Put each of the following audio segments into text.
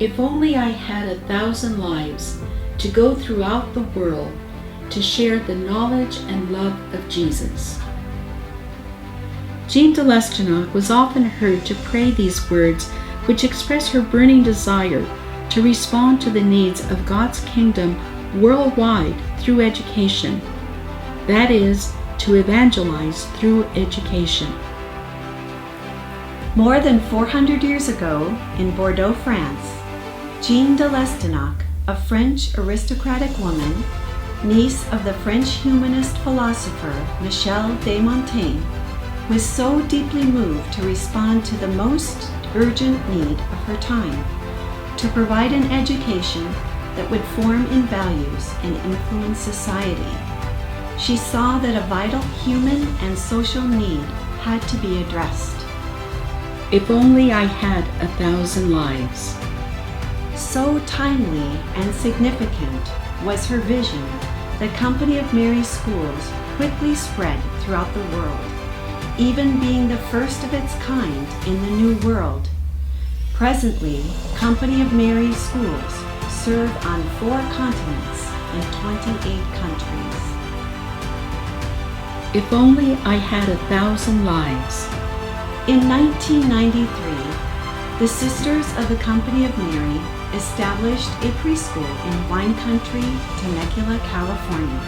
If only I had 1,000 lives to go throughout the world to share the knowledge and love of Jesus. SJDLS was often heard to pray these words, which express her burning desire to respond to the needs of God's kingdom worldwide through education. That is, to evangelize through education. More than 400 years ago, in Bordeaux, France, SJDLS, a French aristocratic woman, niece of the French humanist philosopher Michel de Montaigne, was so deeply moved to respond to the most urgent need of her time, to provide an education that would form in values and influence society. She saw that a vital human and social need had to be addressed. If only I had 1,000 lives. So timely and significant was her vision that Company of Mary schools quickly spread throughout the world, even being the first of its kind in the New World. Presently, Company of Mary schools serve on 4 continents in 28 countries. If only I had 1,000 lives. In 1993, the Sisters of the Company of Mary established a preschool in wine country, Temecula, California.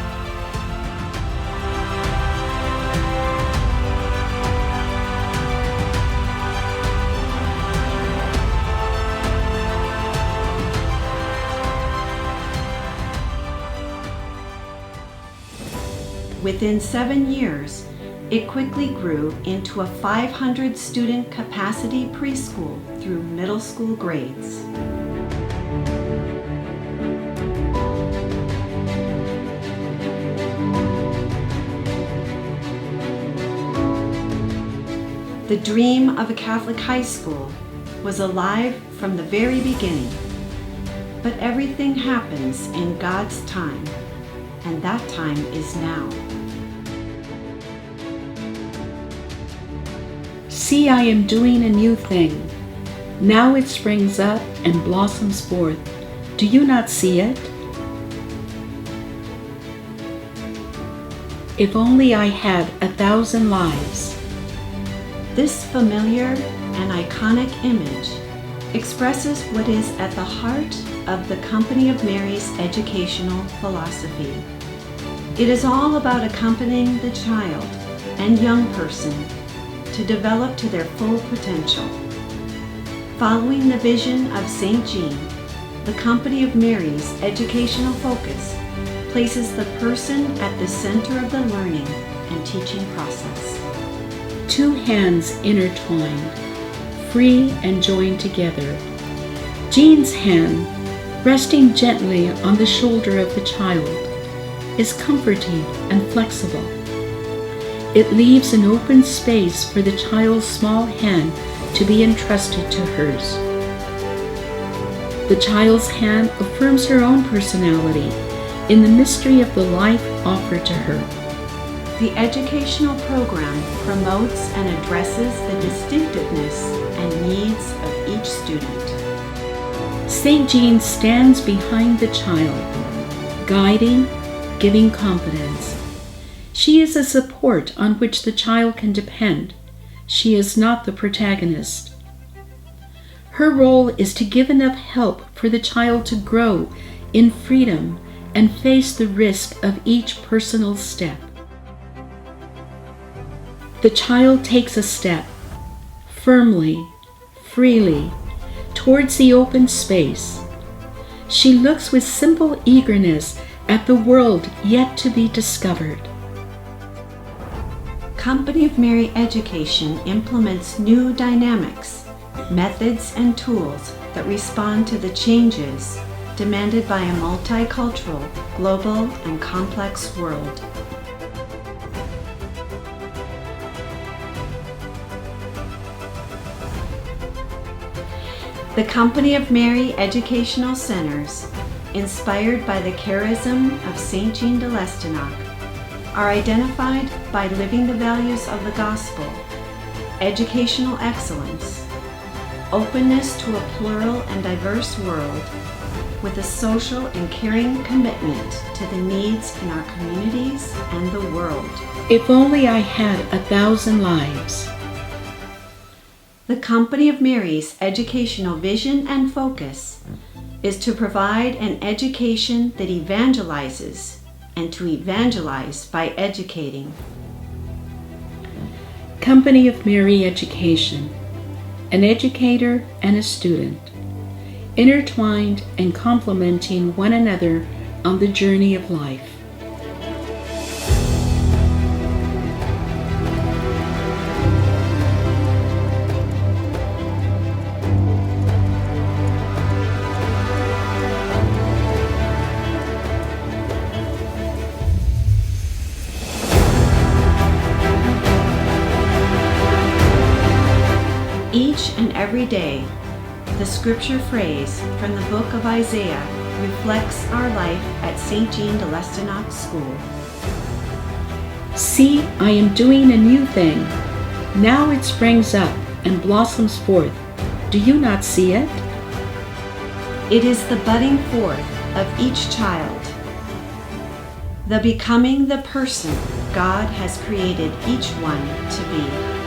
Within 7 years, it quickly grew into a 500-student capacity preschool through middle school grades. The dream of a Catholic high school was alive from the very beginning. But everything happens in God's time, and that time is now. See, I am doing a new thing. Now it springs up and blossoms forth. Do you not see it? If only I had 1,000 lives. This familiar and iconic image expresses what is at the heart of the Company of Mary's educational philosophy. It is all about accompanying the child and young person to develop to their full potential. Following the vision of St. Jean, the Company of Mary's educational focus places the person at the center of the learning and teaching process. 2 hands intertwined, free and joined together. Jean's hand, resting gently on the shoulder of the child, is comforting and flexible. It leaves an open space for the child's small hand to be entrusted to hers. The child's hand affirms her own personality in the mystery of the life offered to her. The educational program promotes and addresses the distinctiveness and needs of each student. St. Jean stands behind the child, guiding, giving confidence. She is a support on which the child can depend. She is not the protagonist. Her role is to give enough help for the child to grow in freedom and face the risk of each personal step. The child takes a step, firmly, freely, towards the open space. She looks with simple eagerness at the world yet to be discovered. Company of Mary Education implements new dynamics, methods, and tools that respond to the changes demanded by a multicultural, global, and complex world. The Company of Mary Educational Centers, inspired by the charism of St. SJDLS, are identified by living the values of the gospel, educational excellence, openness to a plural and diverse world, with a social and caring commitment to the needs in our communities and the world. If only I had 1,000 lives. The Company of Mary's educational vision and focus is to provide an education that evangelizes and to evangelize by educating. Company of Mary Education, an educator and a student, intertwined and complementing one another on the journey of life. Each and every day, the scripture phrase from the book of Isaiah reflects our life at SJDLS School. See, I am doing a new thing. Now it springs up and blossoms forth. Do you not see it? It is the budding forth of each child, the becoming the person God has created each one to be.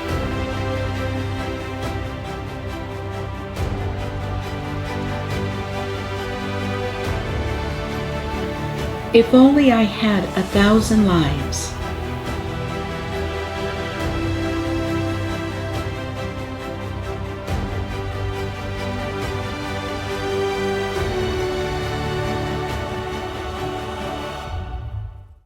If only I had 1,000 lives.